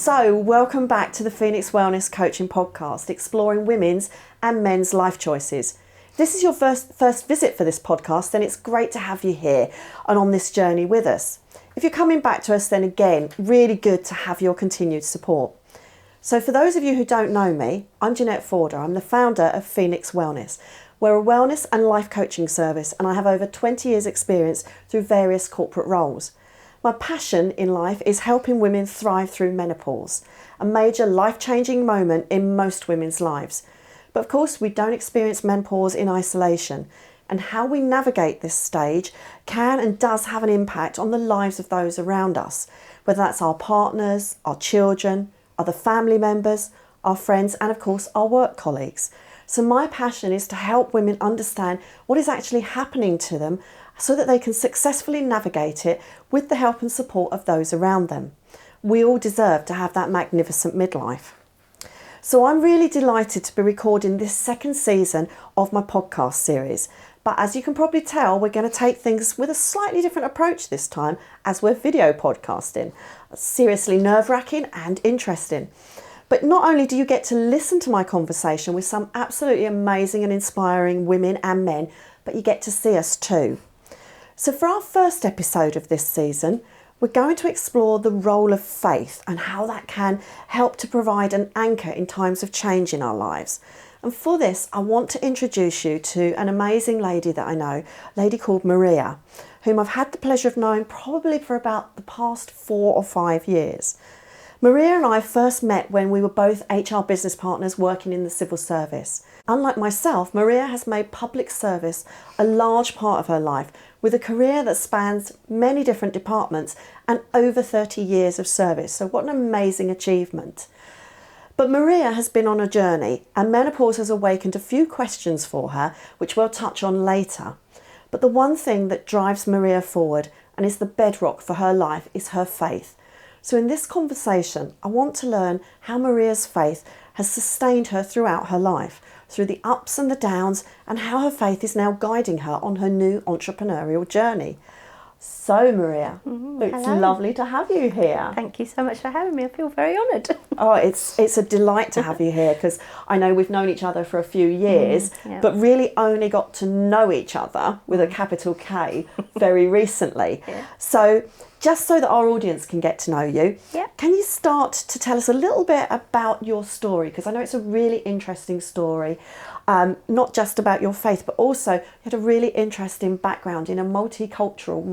So, welcome back to the Phoenix Wellness Coaching Podcast, exploring women's and men's life choices. If this is your first visit for this podcast, then it's great to have you here and on this journey with us. If you're coming back to us, then again, really good to have your continued support. So for those of you who don't know me, I'm Jeanette Forder. I'm the founder of Phoenix Wellness. We're a wellness and life coaching service, and I have over 20 years experience through various corporate roles. My passion in life is helping women thrive through menopause, a major life-changing moment in most women's lives. But of course, we don't experience menopause in isolation, and how we navigate this stage can and does have an impact on the lives of those around us, whether that's our partners, our children, other family members, our friends, and of course, our work colleagues. So my passion is to help women understand what is actually happening to them so that they can successfully navigate it with the help and support of those around them. We all deserve to have that magnificent midlife. So I'm really delighted to be recording this second season of my podcast series. But as you can probably tell, we're going to take things with a slightly different approach this time as we're video podcasting. Seriously nerve-wracking and interesting. But not only do you get to listen to my conversation with some absolutely amazing and inspiring women and men, but you get to see us too. So for our first episode of this season, we're going to explore the role of faith and how that can help to provide an anchor in times of change in our lives. And for this, I want to introduce you to an amazing lady that I know, a lady called Maria, whom I've had the pleasure of knowing probably for about the past 4 or 5 years. Maria and I first met when we were both HR business partners working in the civil service. Unlike myself, Maria has made public service a large part of her life, with a career that spans many different departments and over 30 years of service. So what an amazing achievement. But Maria has been on a journey, and menopause has awakened a few questions for her, which we'll touch on later. But the one thing that drives Maria forward and is the bedrock for her life is her faith. So in this conversation, I want to learn how Maria's faith has sustained her throughout her life, through the ups and the downs, and how her faith is now guiding her on her new entrepreneurial journey. So Maria, it's hello. lovely to have you here. Thank you so much for having me. I feel very honoured. Oh, it's a delight to have you here, because I know we've known each other for a few years, yeah. but really only got to know each other with a capital K very recently. Yeah. So just so that our audience can get to know you, Yeah. can you start to tell us a little bit about your story? Because I know it's a really interesting story, not just about your faith, but also you had a really interesting background in a multicultural,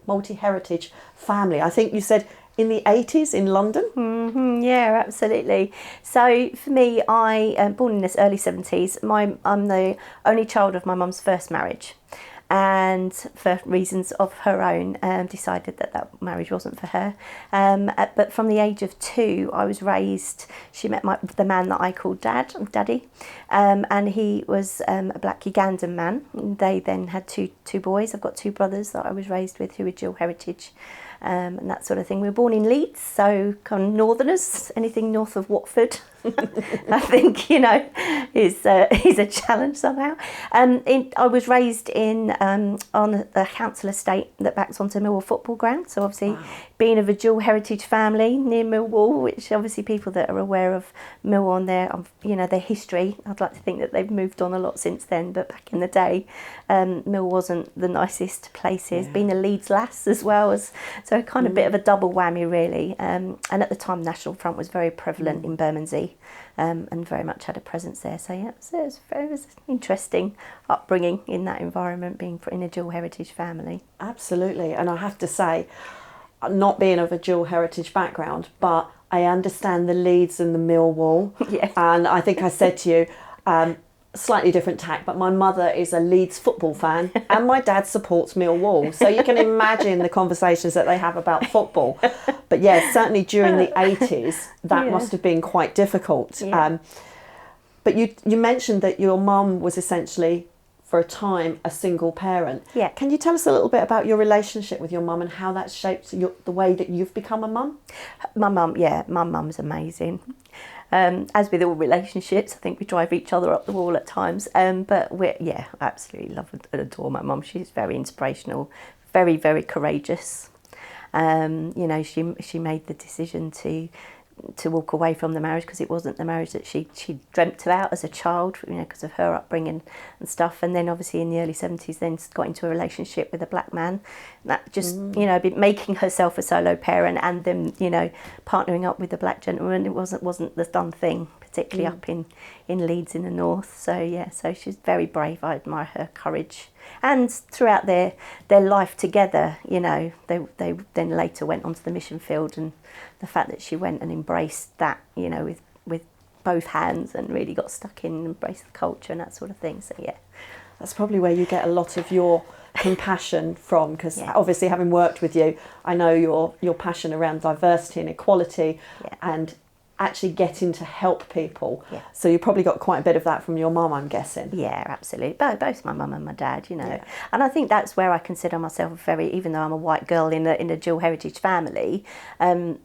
multi-heritage family. I think you said in the 80s in London? Yeah, absolutely. So for me, I am born in the early 70s. I'm the only child of my mum's first marriage. And for reasons of her own, decided that marriage wasn't for her. But from the age of 2, I was raised, she met the man that I called Daddy, and he was a black Ugandan man. They then had two boys. I've got 2 brothers that I was raised with who were dual heritage. And that sort of thing. We were born in Leeds, so kind of northerners, anything north of Watford, I think, is a challenge somehow. I was raised on a council estate that backs onto Millwall football ground, so obviously being of a dual heritage family near Millwall, which obviously people that are aware of Millwall and their history, I'd like to think that they've moved on a lot since then, but back in the day, Millwall wasn't the nicest places, being a Leeds lass as well, so kind of bit of a double whammy really, and at the time National Front was very prevalent in Bermondsey, and very much had a presence there, so yeah, it was an interesting upbringing in that environment, being in a dual heritage family. Absolutely, and I have to say, not being of a dual heritage background, but I understand the Leeds and the Millwall. Yes. And I think I said to you, slightly different tack, but my mother is a Leeds football fan and my dad supports Millwall. So you can imagine the conversations that they have about football. But yeah, certainly during the 80s, that must have been quite difficult. Yeah. But you mentioned that your mum was essentially, for a time, a single parent. Yeah. Can you tell us a little bit about your relationship with your mum and how that shaped the way that you've become a mum? My mum's amazing. As with all relationships, I think we drive each other up the wall at times. But absolutely love and adore my mum. She's very inspirational, very, very courageous. She made the decision to to walk away from the marriage because it wasn't the marriage that she dreamt about as a child, because of her upbringing and stuff. And then obviously in the early 70s then got into a relationship with a black man. That just, making herself a solo parent and then, partnering up with a black gentleman, it wasn't the done thing, particularly up in Leeds in the north. So she's very brave. I admire her courage. And throughout their life together, they then later went onto the mission field, and the fact that she went and embraced that, with both hands and really got stuck in and embraced the culture and that sort of thing. So yeah. That's probably where you get a lot of your compassion from, because obviously having worked with you, I know your passion around diversity and equality and actually getting to help people. Yeah. So you probably got quite a bit of that from your mum, I'm guessing. Yeah, absolutely. Both my mum and my dad, And I think that's where I consider myself even though I'm a white girl in a dual heritage family, I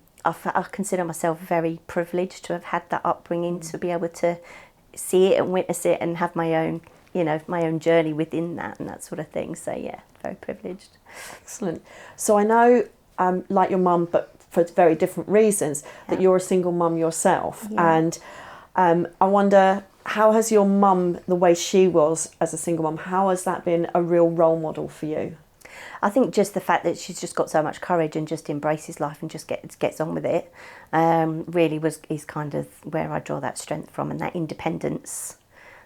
consider myself very privileged to have had that upbringing, to be able to see it and witness it and have my own, my own journey within that and that sort of thing. So yeah, very privileged. Excellent. So I know, like your mum, but for very different reasons, that you're a single mum yourself. And I wonder, how has your mum, the way she was as a single mum, how has that been a real role model for you? I think just the fact that she's just got so much courage and just embraces life and just gets on with it, really is kind of where I draw that strength from, and that independence,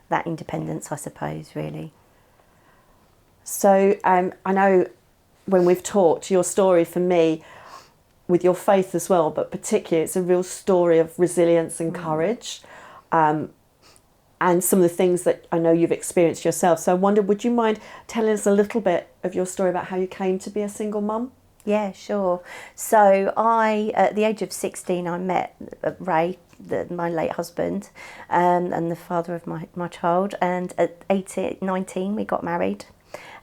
I suppose, really. So I know when we've talked, your story for me, with your faith as well, but particularly it's a real story of resilience and courage, and some of the things that I know you've experienced yourself. So I wonder, would you mind telling us a little bit of your story about how you came to be a single mum? Yeah, sure. So at the age of 16, I met Ray, my late husband, and the father of my child. And at 19, we got married.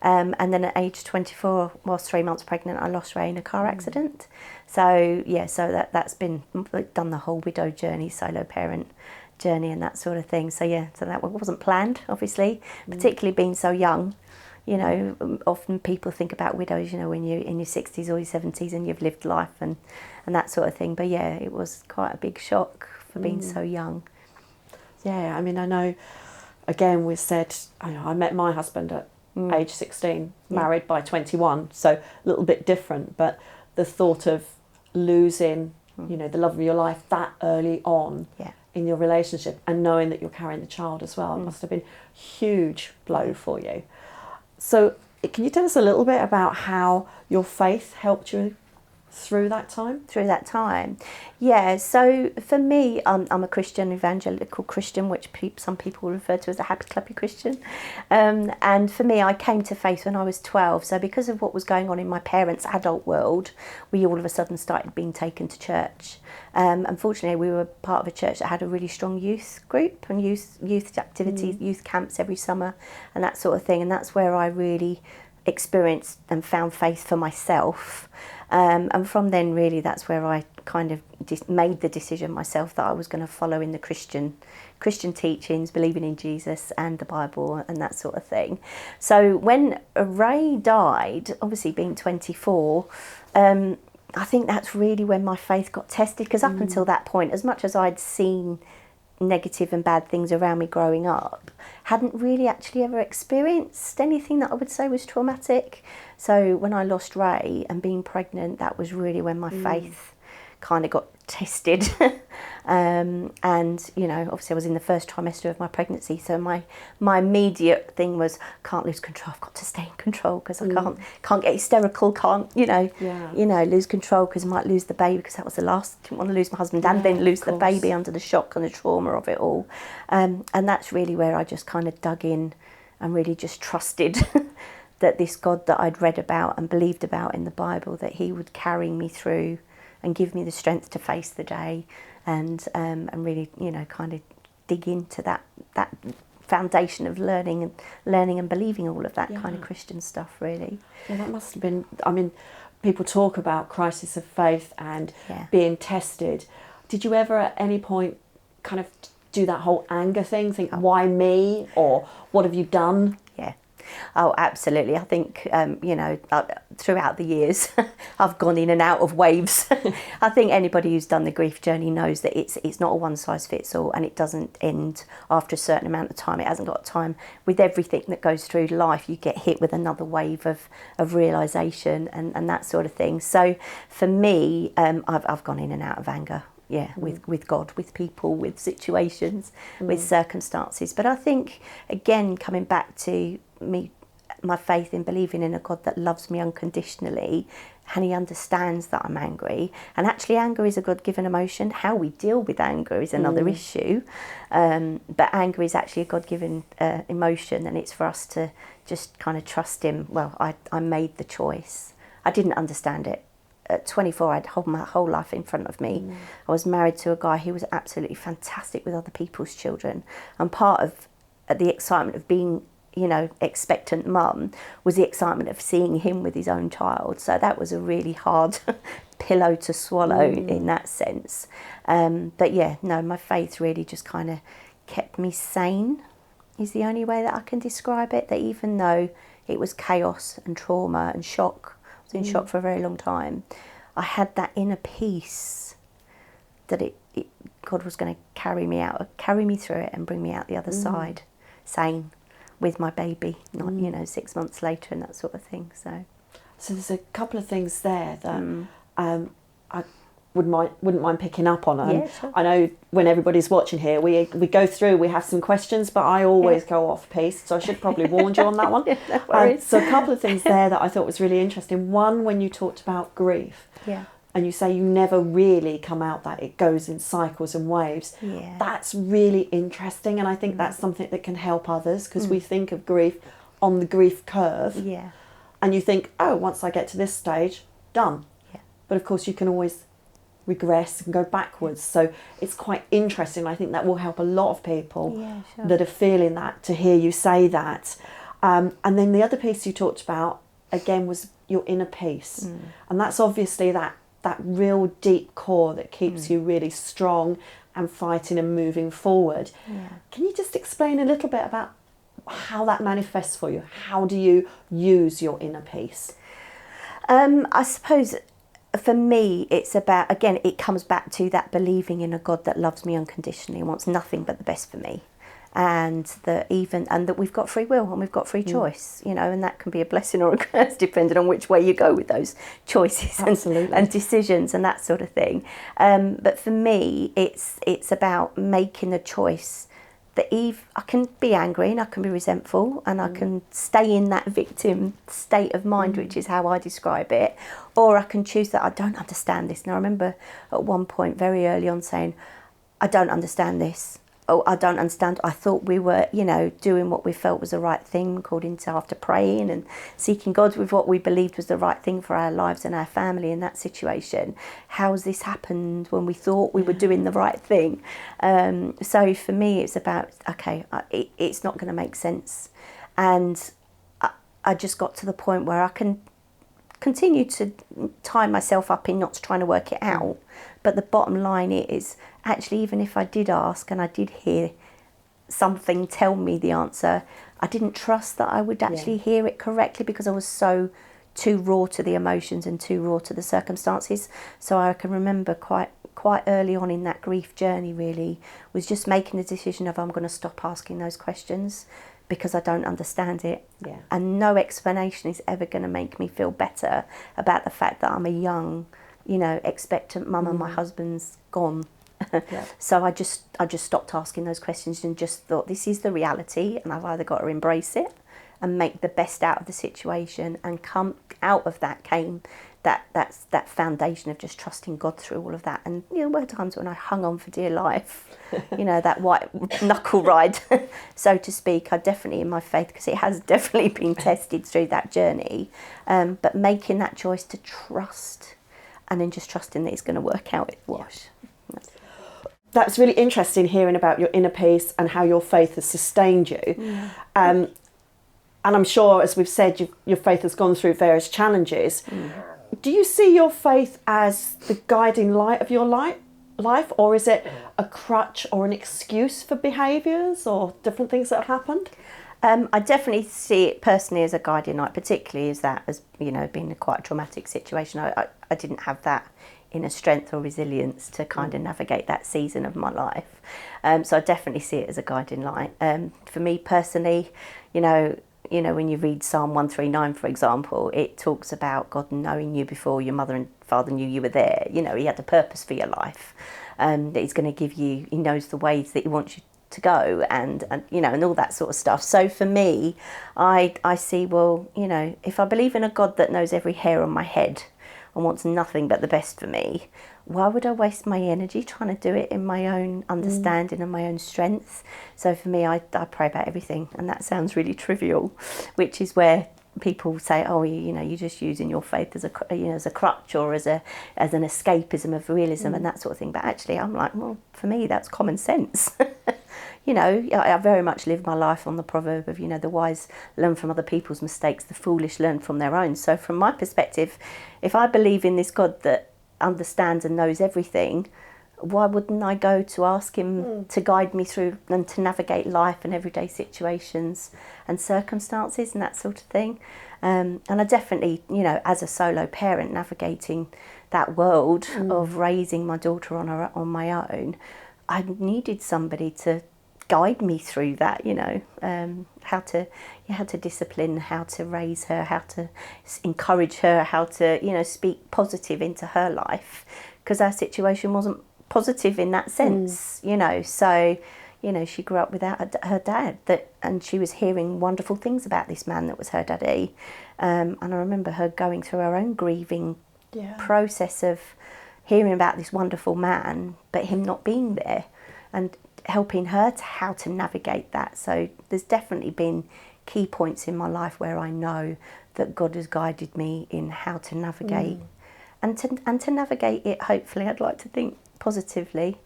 And then at age 24, whilst 3 months pregnant, I lost Ray in a car accident. So that's been done the whole widow journey, solo parent journey, and that sort of thing. So that wasn't planned, obviously, particularly being so young. Often people think about widows, when you're in your 60s or your 70s and you've lived life and that sort of thing. But yeah, it was quite a big shock for being so young. Yeah, I mean, I know, again, we said, I met my husband at age 16, married by 21, so a little bit different, but the thought of losing, the love of your life that early on in your relationship, and knowing that you're carrying the child as well, it must have been a huge blow for you. So can you tell us a little bit about how your faith helped you through that time? Yeah, so for me, I'm a Christian, evangelical Christian, which some people refer to as a happy clappy Christian. And for me, I came to faith when I was 12. So because of what was going on in my parents' adult world, we all of a sudden started being taken to church. Unfortunately, we were part of a church that had a really strong youth group and youth activities, youth camps every summer and that sort of thing. And that's where I really experienced and found faith for myself. And from then, really, that's where I kind of made the decision myself that I was going to follow in the Christian teachings, believing in Jesus and the Bible and that sort of thing. So when Ray died, obviously being 24, I think that's really when my faith got tested, because up until that point, as much as I'd seen negative and bad things around me growing up, hadn't really actually ever experienced anything that I would say was traumatic. So when I lost Ray and being pregnant, that was really when my faith kind of got tested. And obviously I was in the first trimester of my pregnancy, so my immediate thing was, can't lose control, I've got to stay in control, because I can't get hysterical, can't lose control, because I might lose the baby, because that was the last. I didn't want to lose my husband and then lose the baby under the shock and the trauma of it all. And that's really where I just kind of dug in and really just trusted that this God that I'd read about and believed about in the Bible, that he would carry me through and give me the strength to face the day, and really, kind of dig into that foundation of learning and believing all of that kind of Christian stuff, really. Yeah, that must have been, I mean, people talk about crisis of faith and being tested. Did you ever at any point kind of do that whole anger thing, think, why me, or what have you done? Yeah. Oh, absolutely. I think, throughout the years, I've gone in and out of waves. I think anybody who's done the grief journey knows that it's not a one size fits all, and it doesn't end after a certain amount of time. It hasn't got time. With everything that goes through life, you get hit with another wave of realisation and that sort of thing. So for me, I've gone in and out of anger. Yeah, with God, with people, with situations, with circumstances. But I think, again, coming back to my faith in believing in a God that loves me unconditionally, and he understands that I'm angry. And actually, anger is a God-given emotion. How we deal with anger is another issue. But anger is actually a God-given emotion, and it's for us to just kind of trust him. Well, I made the choice. I didn't understand it. At 24, I'd hold my whole life in front of me. I was married to a guy who was absolutely fantastic with other people's children. And part of the excitement of being, expectant mum was the excitement of seeing him with his own child. So that was a really hard pillow to swallow in that sense. But yeah, no, my faith really just kind of kept me sane, is the only way that I can describe it. That even though it was chaos and trauma and shock, in shock for a very long time, I had that inner peace that God was going to carry me through it and bring me out the other side, sane, with my baby, not 6 months later and that sort of thing. So there's a couple of things there that I wouldn't mind picking up on. Yeah, sure. I know when everybody's watching here, we go through, we have some questions, but I always go off piece, so I should probably warn you on that one. No worries. So a couple of things there that I thought was really interesting. One, when you talked about grief, and you say you never really come out, that it goes in cycles and waves. Yeah. That's really interesting, and I think that's something that can help others, because we think of grief on the grief curve, and you think, oh, once I get to this stage, done. Yeah. But of course you can always regress and go backwards. So it's quite interesting. I think that will help a lot of people that are feeling that, to hear you say that. And then the other piece you talked about, again, was your inner peace. And that's obviously that real deep core that keeps you really strong and fighting and moving forward. Can you just explain a little bit about how that manifests for you? How do you use your inner peace? I suppose for me, it's about, again, it comes back to that believing in a God that loves me unconditionally and wants nothing but the best for me. And that we've got free will and we've got free choice, and that can be a blessing or a curse depending on which way you go with those choices and decisions and that sort of thing. But for me, it's about making a choice that I can be angry and I can be resentful and I can stay in that victim state of mind, which is how I describe it, or I can choose that I don't understand this. And I remember at one point very early on saying, I don't understand this. Oh, I don't understand. I thought we were, doing what we felt was the right thing, according to after praying and seeking God with what we believed was the right thing for our lives and our family in that situation. How has this happened when we thought we were doing the right thing? So for me, it's about, okay, it's not going to make sense. And I just got to the point where I can continue to tie myself up in not trying to work it out. But the bottom line is, actually, even if I did ask and I did hear something tell me the answer, I didn't trust that I would actually hear it correctly, because I was so too raw to the emotions and too raw to the circumstances. So I can remember quite early on in that grief journey, really, was just making the decision of, I'm going to stop asking those questions because I don't understand it. And no explanation is ever going to make me feel better about the fact that I'm a young, expectant mum and my husband's gone. So I just stopped asking those questions and just thought, this is the reality, and I've either got to embrace it and make the best out of the situation. And come out of that came that foundation of just trusting God through all of that. And there were times when I hung on for dear life, that white knuckle ride, so to speak. I definitely, in my faith, because it has definitely been tested through that journey, but making that choice to trust, and then just trusting that it's going to work out, it was. That's really interesting, hearing about your inner peace and how your faith has sustained you. And I'm sure, as we've said, your faith has gone through various challenges. Do you see your faith as the guiding light of your life, or is it a crutch or an excuse for behaviours or different things that have happened? I definitely see it personally as a guiding light, particularly as being quite a traumatic situation. I didn't have that inner strength or resilience to kind of navigate that season of my life. So I definitely see it as a guiding light. For me personally, when you read Psalm 139, for example, it talks about God knowing you before your mother and father knew you were there. He had a purpose for your life, that he's going to give you. He knows the ways that he wants you to go, and all that sort of stuff. So for me, I see, if I believe in a God that knows every hair on my head and wants nothing but the best for me, why would I waste my energy trying to do it in my own understanding and my own strength? So for me, I pray about everything, and that sounds really trivial, which is where people say, oh, you're just using your faith as a crutch or as an escapism of realism and that sort of thing. But actually, I'm like, well, for me, that's common sense. I very much live my life on the proverb of, the wise learn from other people's mistakes, the foolish learn from their own. So from my perspective, if I believe in this God that understands and knows everything, why wouldn't I go to ask him to guide me through and to navigate life and everyday situations and circumstances and that sort of thing? And I definitely, as a solo parent navigating that world of raising my daughter on my own, I needed somebody to guide me through that, how to discipline, how to raise her, how to encourage her, how to, speak positive into her life, because our situation wasn't positive in that sense, So, she grew up without her dad, and she was hearing wonderful things about this man that was her daddy. And I remember her going through her own grieving process of hearing about this wonderful man, but him not being there, and helping her how to navigate that. So there's definitely been key points in my life where I know that God has guided me in how to navigate and to navigate it, hopefully, I'd like to think positively.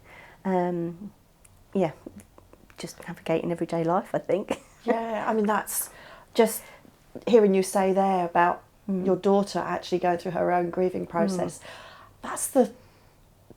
Just navigating everyday life, I think. Yeah, I mean, that's just hearing you say there about your daughter actually going through her own grieving process. That's the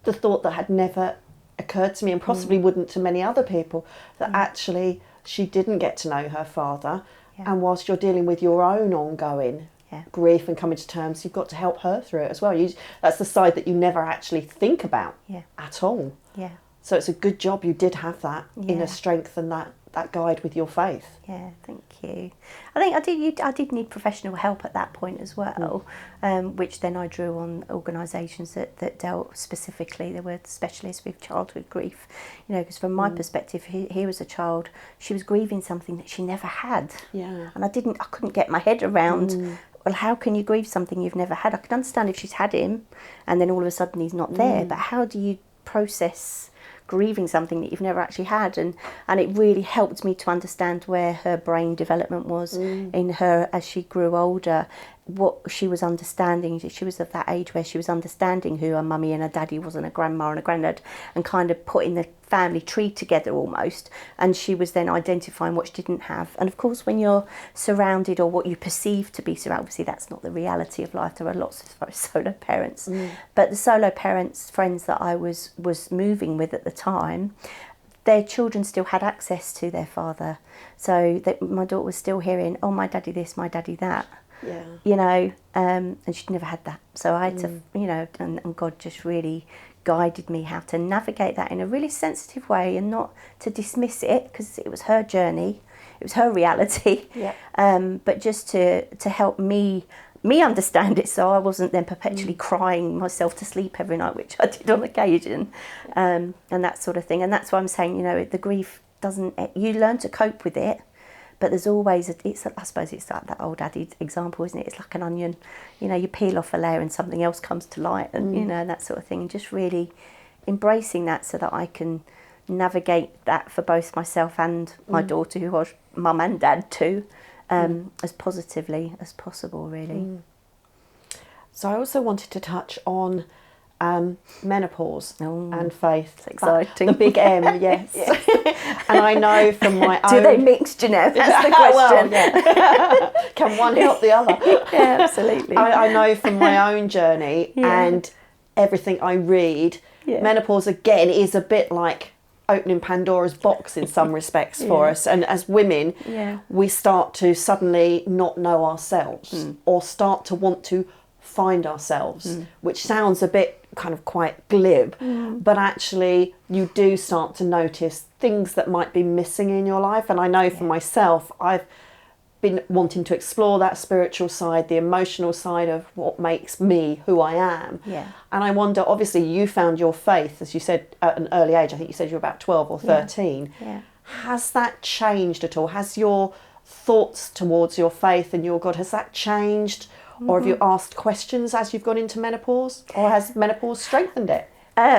thought that had never occurred to me, and possibly wouldn't to many other people, that actually she didn't get to know her father, and whilst you're dealing with your own ongoing grief and coming to terms, you've got to help her through it as well. That's the side that you never actually think about at all. Yeah. So it's a good job you did have that inner strength and that guide with your faith. Yeah, thank you. I think I did need professional help at that point as well, which then I drew on organisations that dealt specifically. There were specialists with childhood grief, because from my perspective, here was a child, she was grieving something that she never had. Yeah. And I couldn't get my head around, well, how can you grieve something you've never had? I can understand if she's had him and then all of a sudden he's not there, but how do you process grieving something that you've never actually had? And it really helped me to understand where her brain development was in her as she grew older, what she was understanding. She was of that age where she was understanding who her mummy and her daddy was, and a grandma and a granddad, and kind of putting the family tree together almost. And she was then identifying what she didn't have. And of course, when you're surrounded, or what you perceive to be surrounded, obviously that's not the reality of life. There are lots of solo parents, but the solo parents, friends that I was moving with at the time, their children still had access to their father. So that my daughter was still hearing, oh, my daddy this, my daddy that. Yeah. And she'd never had that. So I had to, and God just really guided me how to navigate that in a really sensitive way, and not to dismiss it, because it was her journey, it was her reality. Yeah. But just to help me understand it, so I wasn't then perpetually crying myself to sleep every night, which I did on occasion, and that sort of thing. And that's why I'm saying, the grief doesn't, you learn to cope with it, but there's always, I suppose it's like that old adage example, isn't it? It's like an onion, you peel off a layer and something else comes to light, and, and that sort of thing. And just really embracing that so that I can navigate that for both myself and my daughter, who was mum and dad too, as positively as possible, really. So I also wanted to touch on menopause and faith. It's exciting. The big M, yes. And I know from my own... Do they mix, Jeanette? That's the question. Well, yeah. Can one help the other? Yeah, absolutely. I know from my own journey and everything I read, menopause again is a bit like opening Pandora's box in some respects for us. And as women, we start to suddenly not know ourselves or start to want to find ourselves, which sounds a bit kind of quite glib, but actually you do start to notice things that might be missing in your life. And I know for myself, I've been wanting to explore that spiritual side, the emotional side of what makes me who I am. And I wonder, obviously you found your faith, as you said, at an early age. I think you said you were about 12 or 13. Has that changed at all? Has your thoughts towards your faith and your God, has that changed? Or have you asked questions as you've gone into menopause? Or has menopause strengthened it?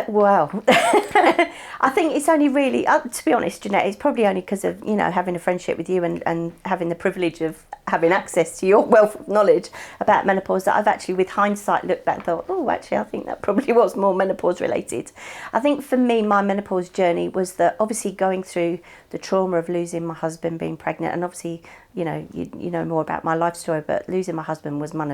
Well, I think it's only really, to be honest, Jeanette, it's probably only because of, you know, having a friendship with you and having the privilege of having access to your wealth of knowledge about menopause that I've actually, with hindsight, looked back and thought, oh, actually, I think that probably was more menopause related. I think for me, my menopause journey was that obviously going through the trauma of losing my husband, being pregnant, and obviously, you know, you know more about my life story, but losing my husband was one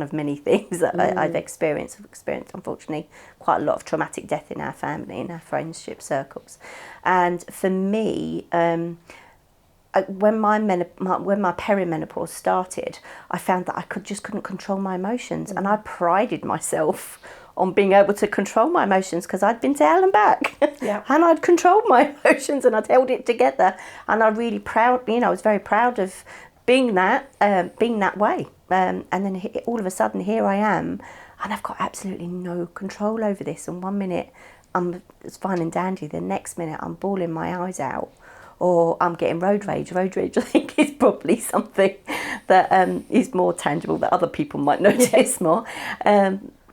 of many things that I've experienced. I've experienced, unfortunately, quite a lot of traumatic death in our family, in our friendship circles. And for me, when my perimenopause started, I found that I couldn't control my emotions, and I prided myself on being able to control my emotions because I'd been to hell and back, and I'd controlled my emotions and I'd held it together, and I'm really proud. You know, I was very proud of being that way. And then all of a sudden, here I am, and I've got absolutely no control over this. And 1 minute it's fine and dandy, the next minute I'm bawling my eyes out, or I'm getting road rage. Road rage, I think, is probably something that is more tangible that other people might notice more.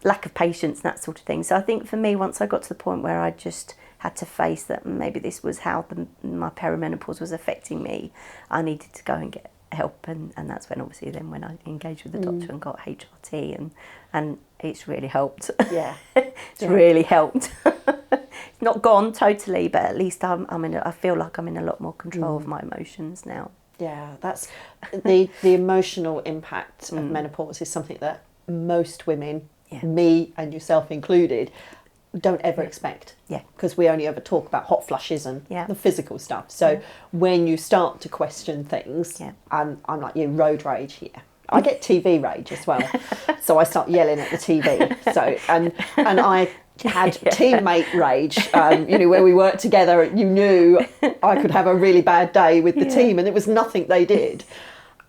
Lack of patience and that sort of thing. So I think for me, once I got to the point where I just had to face that maybe this was how my perimenopause was affecting me, I needed to go and get help, and that's when obviously then when I engaged with the doctor and got HRT, and it's really helped. It's really helped. It's not gone totally, but at least I feel like I'm in a lot more control of my emotions now. Yeah, that's the emotional impact of menopause is something that most women, me and yourself included, don't ever expect. Because we only ever talk about hot flushes and the physical stuff. So when you start to question things, I'm like you, road rage here. I get TV rage as well. So I start yelling at the TV. So and I had teammate rage, you know, where we worked together, you knew I could have a really bad day with the team, and it was nothing they did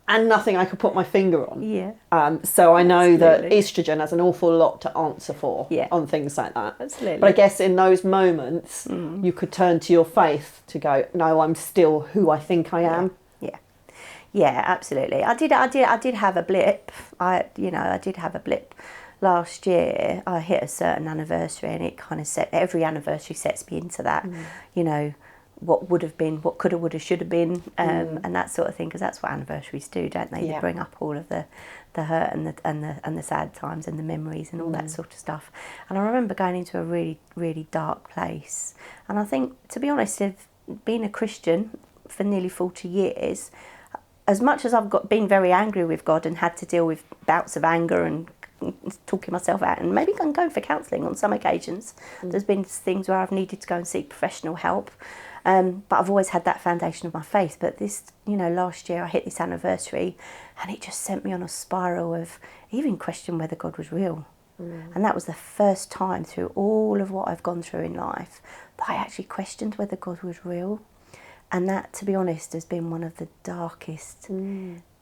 and nothing I could put my finger on. So I know that estrogen has an awful lot to answer for on things like that. But I guess in those moments, you could turn to your faith to go, no, I'm still who I think I am. Yeah, absolutely. I did have a blip. I did have a blip last year. I hit a certain anniversary, and it kind of every anniversary sets me into that, you know, what would have been, what could have, would have, should have been, and that sort of thing, because that's what anniversaries do, don't they? They bring up all of the hurt and the sad times and the memories and all that sort of stuff. And I remember going into a really, really dark place. And I think, to be honest, being a Christian for nearly 40 years, as much as I've been very angry with God and had to deal with bouts of anger and talking myself out, and maybe going for counselling on some occasions, there's been things where I've needed to go and seek professional help. But I've always had that foundation of my faith. But this, you know, last year I hit this anniversary, and it just sent me on a spiral of even question whether God was real. And that was the first time through all of what I've gone through in life that I actually questioned whether God was real. And that, to be honest, has been one of the darkest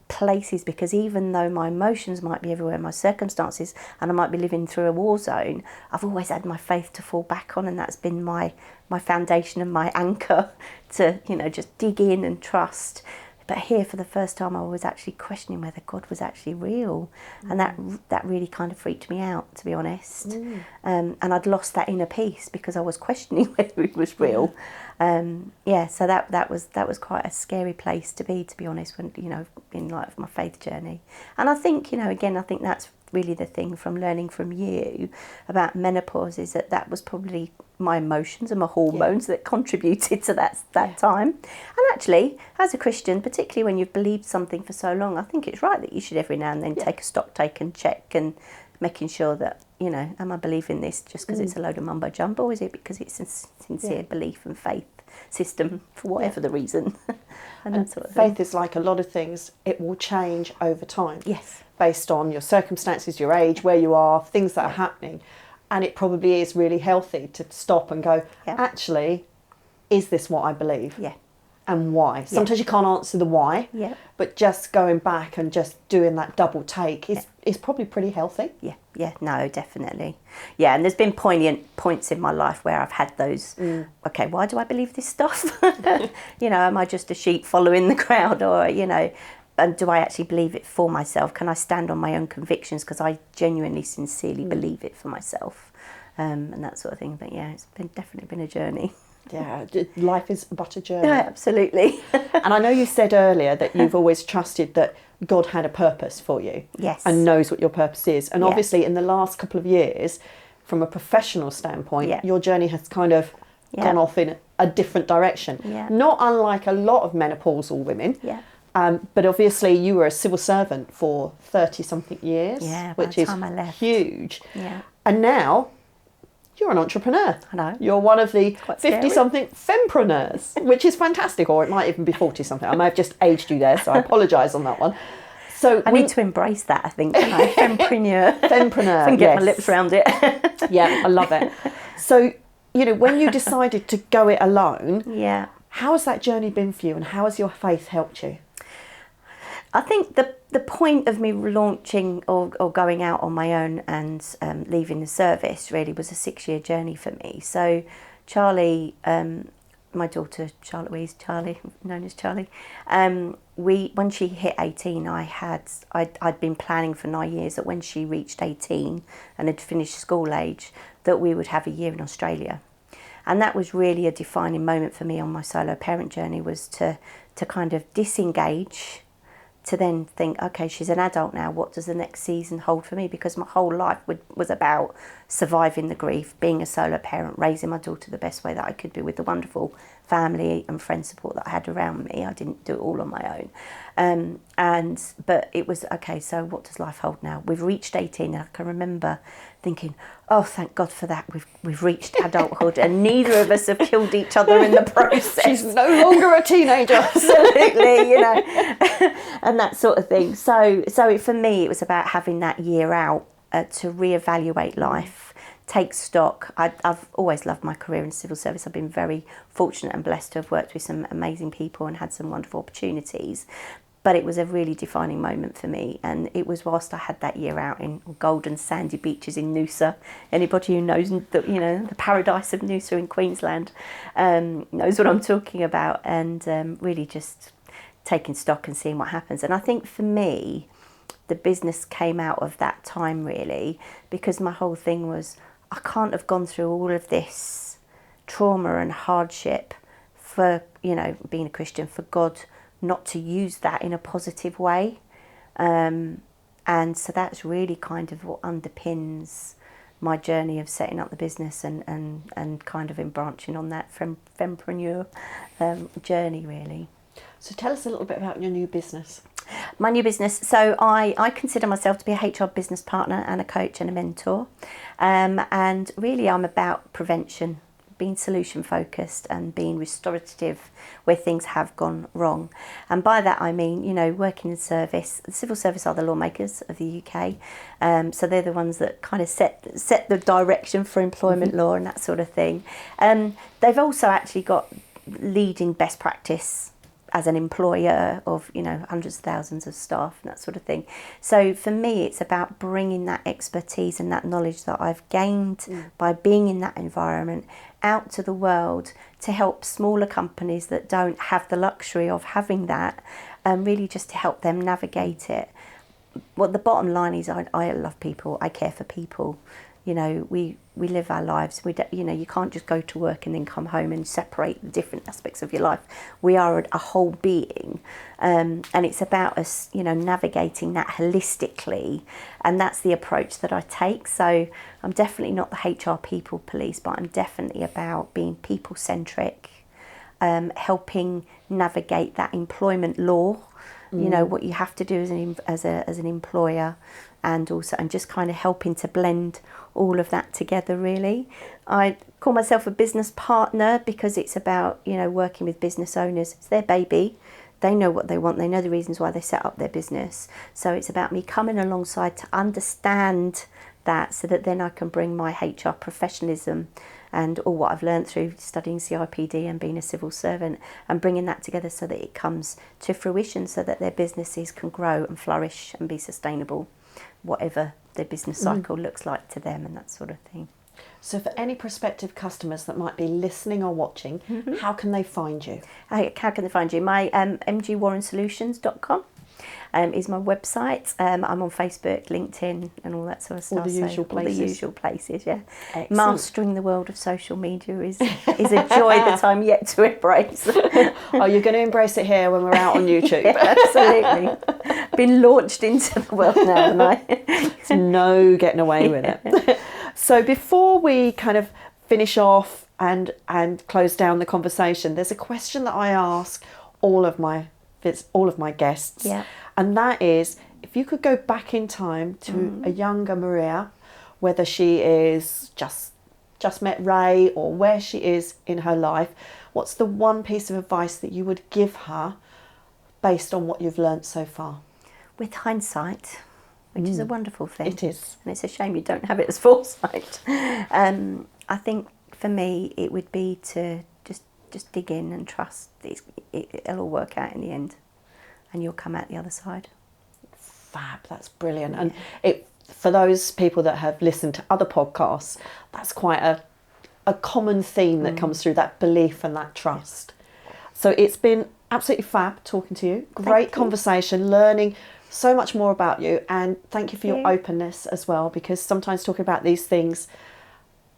places, because even though my emotions might be everywhere, my circumstances, and I might be living through a war zone, I've always had my faith to fall back on, and that's been my foundation and my anchor to, you know, just dig in and trust. But here, for the first time, I was actually questioning whether God was actually real, and that really kind of freaked me out, to be honest. And I'd lost that inner peace because I was questioning whether it was real. So that was quite a scary place to be honest, when, you know, in light of my faith journey. And I think, you know, again, I think that's really the thing from learning from you about menopause, is that was probably my emotions and my hormones that contributed to that time. And actually, as a Christian, particularly when you've believed something for so long, I think it's right that you should every now and then take a stock take and check and making sure that, am I believing this just because it's a load of mumbo jumbo, or is it because it's a sincere belief and faith system for whatever the reason? and that sort of faith thing. is like a lot of things, it will change over time. Yes. Based on your circumstances, your age, where you are, things that are happening. And it probably is really healthy to stop and go, actually, is this what I believe? Yeah. And why? Sometimes you can't answer the why, but just going back and just doing that double take is probably pretty healthy. Yeah, no, definitely. Yeah, and there's been poignant points in my life where I've had those, okay, why do I believe this stuff? Am I just a sheep following the crowd, or, and do I actually believe it for myself? Can I stand on my own convictions because I genuinely, sincerely believe it for myself? And that sort of thing. But yeah, it's definitely been a journey. Yeah, life is but a journey. Yeah, absolutely. And I know you said earlier that you've always trusted that God had a purpose for you. Yes. And knows what your purpose is. And obviously in the last couple of years, from a professional standpoint, your journey has kind of gone off in a different direction. Yeah. Not unlike a lot of menopausal women. Yeah. But obviously you were a civil servant for 30-something years, which is huge. Yeah. And now you're an entrepreneur. I know. You're one of the 50-something fempreneurs, which is fantastic, or it might even be 40-something. I may have just aged you there, so I apologise on that one. So I need to embrace that, I think, don't I? Fempreneur. Fempreneur, and get my lips around it. Yeah, I love it. So, when you decided to go it alone, how has that journey been for you, and how has your faith helped you? I think the point of me launching or going out on my own and leaving the service really was a 6-year journey for me. So Charlie, my daughter Charlotte Louise, Charlie, known as Charlie, when she hit 18, I'd been planning for 9 years that when she reached 18 and had finished school age, that we would have a year in Australia. And that was really a defining moment for me on my solo parent journey, was to kind of disengage, to then think, okay, she's an adult now, what does the next season hold for me? Because my whole life was about surviving the grief, being a solo parent, raising my daughter the best way that I could do with the wonderful family and friend support that I had around me. I didn't do it all on my own. But it was, okay, so what does life hold now? We've reached 18, and I can remember thinking, oh, thank God for that. We've reached adulthood, and neither of us have killed each other in the process. She's no longer a teenager. Absolutely, and that sort of thing. So for me, it was about having that year out to reevaluate life, take stock. I've always loved my career in civil service. I've been very fortunate and blessed to have worked with some amazing people and had some wonderful opportunities. But it was a really defining moment for me, and it was whilst I had that year out in golden sandy beaches in Noosa. Anybody who knows the paradise of Noosa in Queensland knows what I'm talking about, and really just taking stock and seeing what happens. And I think for me, the business came out of that time really, because my whole thing was, I can't have gone through all of this trauma and hardship for, being a Christian, for God not to use that in a positive way. And so that's really kind of what underpins my journey of setting up the business and kind of in branching on that fempreneur journey really. So tell us a little bit about your new business. My new business, so I consider myself to be a HR business partner and a coach and a mentor. And really I'm about prevention, being solution focused and being restorative where things have gone wrong. And by that I mean, working in service. The civil service are the lawmakers of the UK. So they're the ones that kind of set the direction for employment law and that sort of thing. They've also actually got leading best practice as an employer of, hundreds of thousands of staff and that sort of thing. So for me, it's about bringing that expertise and that knowledge that I've gained by being in that environment out to the world to help smaller companies that don't have the luxury of having that, really just to help them navigate it. Well, the bottom line is I love people, I care for people. We live our lives. You can't just go to work and then come home and separate the different aspects of your life. We are a whole being, and it's about us, navigating that holistically, and that's the approach that I take. So I'm definitely not the HR people police, but I'm definitely about being people-centric, helping navigate that employment law, you know, what you have to do as an employer, and just kind of helping to blend all of that together, really. I call myself a business partner because it's about, you know, working with business owners. It's their baby. They know what they want. They know the reasons why they set up their business. So it's about me coming alongside to understand that, so that then I can bring my HR professionalism and all what I've learned through studying CIPD and being a civil servant, and bringing that together so that it comes to fruition, so that their businesses can grow and flourish and be sustainable, whatever their business cycle looks like to them, and that sort of thing. So for any prospective customers that might be listening or watching, how can they find you? How can they find you? My mgwarrensolutions.com is my website. I'm on Facebook, LinkedIn, and all that sort of stuff. All the usual places. All the usual places, yeah. Excellent. Mastering the world of social media is a joy that I'm yet to embrace. Oh, you're going to embrace it here when we're out on YouTube. Yeah, absolutely. Been launched into the world now, haven't I? There's no getting away with it. So before we kind of finish off and close down the conversation, there's a question that I ask all of my guests. Yeah. And that is, if you could go back in time to a younger Maria, whether she is just met Ray or where she is in her life, what's the one piece of advice that you would give her based on what you've learnt so far? With hindsight, which is a wonderful thing. It is. And it's a shame you don't have it as foresight. I think for me it would be to just dig in and trust it'll all work out in the end, and you'll come out the other side. Fab, that's brilliant. And it, for those people that have listened to other podcasts, that's quite a common theme that comes through, that belief and that trust. So it's been absolutely fab talking to you. Great conversation, learning so much more about you, and thank you for your openness as well, because sometimes talking about these things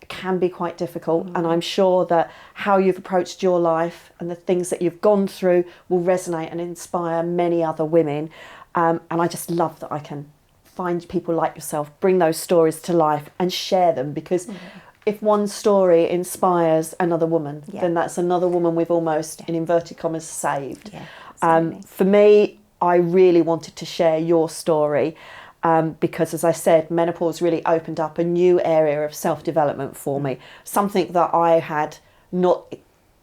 can be quite difficult, and I'm sure that how you've approached your life and the things that you've gone through will resonate and inspire many other women, and I just love that I can find people like yourself, bring those stories to life and share them, because if one story inspires another woman, then that's another woman we've almost, in inverted commas, saved. For me, I really wanted to share your story because, as I said, menopause really opened up a new area of self-development for me, something that I had not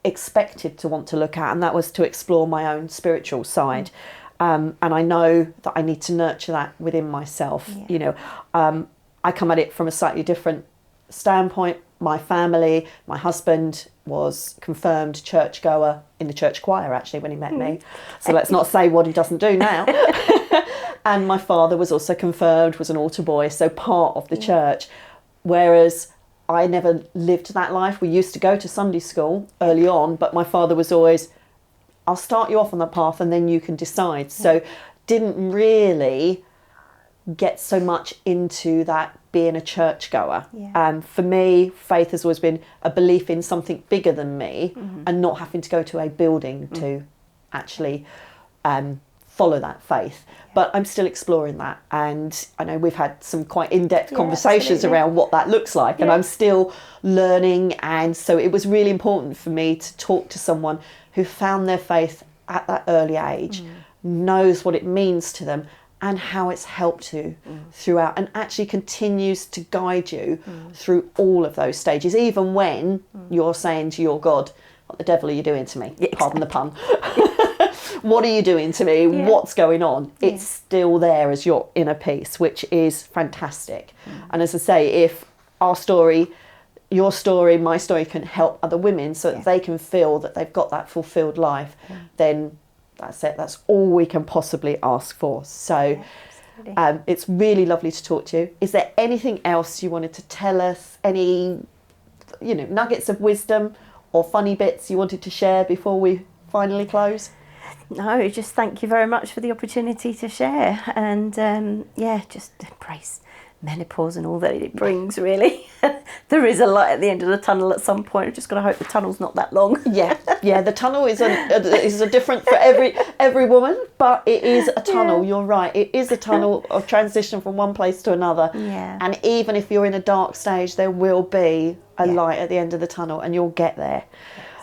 expected to want to look at, and that was to explore my own spiritual side. And I know that I need to nurture that within myself. You know, I come at it from a slightly different standpoint. My family, my husband was confirmed churchgoer in the church choir, actually, when he met me. So let's not say what he doesn't do now. And my father was also confirmed, was an altar boy, so part of the church. Whereas I never lived that life. We used to go to Sunday school early on, but my father was always, I'll start you off on that path and then you can decide. So didn't really get so much into that being a churchgoer. For me, faith has always been a belief in something bigger than me, and not having to go to a building to actually follow that faith. But I'm still exploring that, and I know we've had some quite in-depth conversations around what that looks like, and I'm still learning. And so it was really important for me to talk to someone who found their faith at that early age, knows what it means to them and how it's helped you throughout, and actually continues to guide you through all of those stages, even when you're saying to your God, what the devil are you doing to me? Pardon the pun. What are you doing to me? What's going on? It's still there as your inner peace, which is fantastic. And as I say, if our story, your story, my story can help other women so that they can feel that they've got that fulfilled life, then that's it. That's all we can possibly ask for. So it's really lovely to talk to you. Is there anything else you wanted to tell us? Any, nuggets of wisdom or funny bits you wanted to share before we finally close? No, just thank you very much for the opportunity to share, and just embrace menopause and all that it brings, really. There is a light at the end of the tunnel at some point. I've just got to hope the tunnel's not that long. The tunnel is a different for every woman, but it is a tunnel. You're right, it is a tunnel of transition from one place to another. And even if you're in a dark stage, there will be a light at the end of the tunnel, and you'll get there.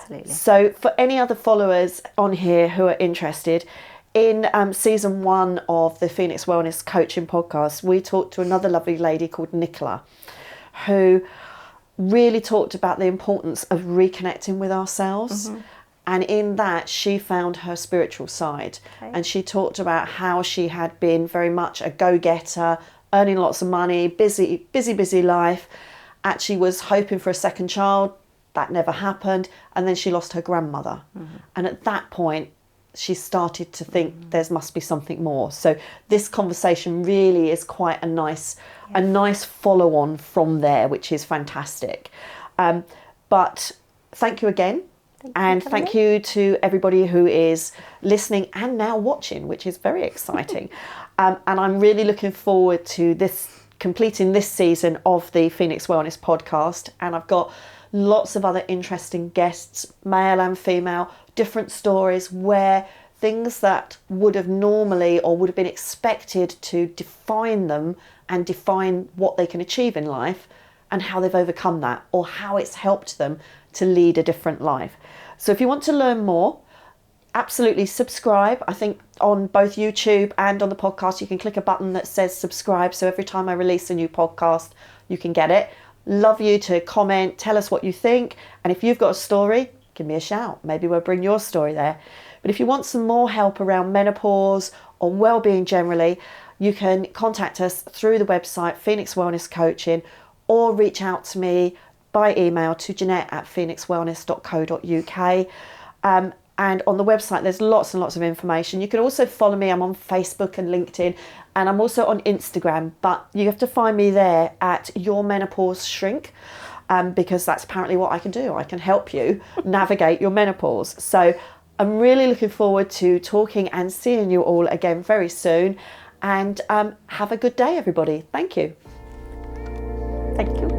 Absolutely. So for any other followers on here who are interested, in season 1 of the Phoenix Wellness Coaching Podcast, we talked to another lovely lady called Nicola, who really talked about the importance of reconnecting with ourselves. And in that, she found her spiritual side. Okay. And she talked about how she had been very much a go-getter, earning lots of money, busy life. Actually was hoping for a second child. That never happened. And then she lost her grandmother. And at that point, she started to think there must be something more. So this conversation really is quite a nice follow-on from there, which is fantastic. But thank you again. Thank you to everybody who is listening and now watching, which is very exciting. And I'm really looking forward to completing this season of the Phoenix Wellness Podcast. And I've got lots of other interesting guests, male and female, different stories where things that would have normally or would have been expected to define them and define what they can achieve in life and how they've overcome that or how it's helped them to lead a different life. So if you want to learn more, absolutely subscribe. I think on both YouTube and on the podcast, you can click a button that says subscribe. So every time I release a new podcast, you can get it. Love you to comment, tell us what you think. And if you've got a story, give me a shout. Maybe we'll bring your story there. But if you want some more help around menopause or well-being generally, you can contact us through the website, Phoenix Wellness Coaching, or reach out to me by email to jeanette@phoenixwellness.co.uk. And on the website, there's lots and lots of information. You can also follow me. I'm on Facebook and LinkedIn, and I'm also on Instagram. But you have to find me there at Your Menopause Shrink, because that's apparently what I can do. I can help you navigate your menopause. So I'm really looking forward to talking and seeing you all again very soon. And have a good day, everybody. Thank you. Thank you.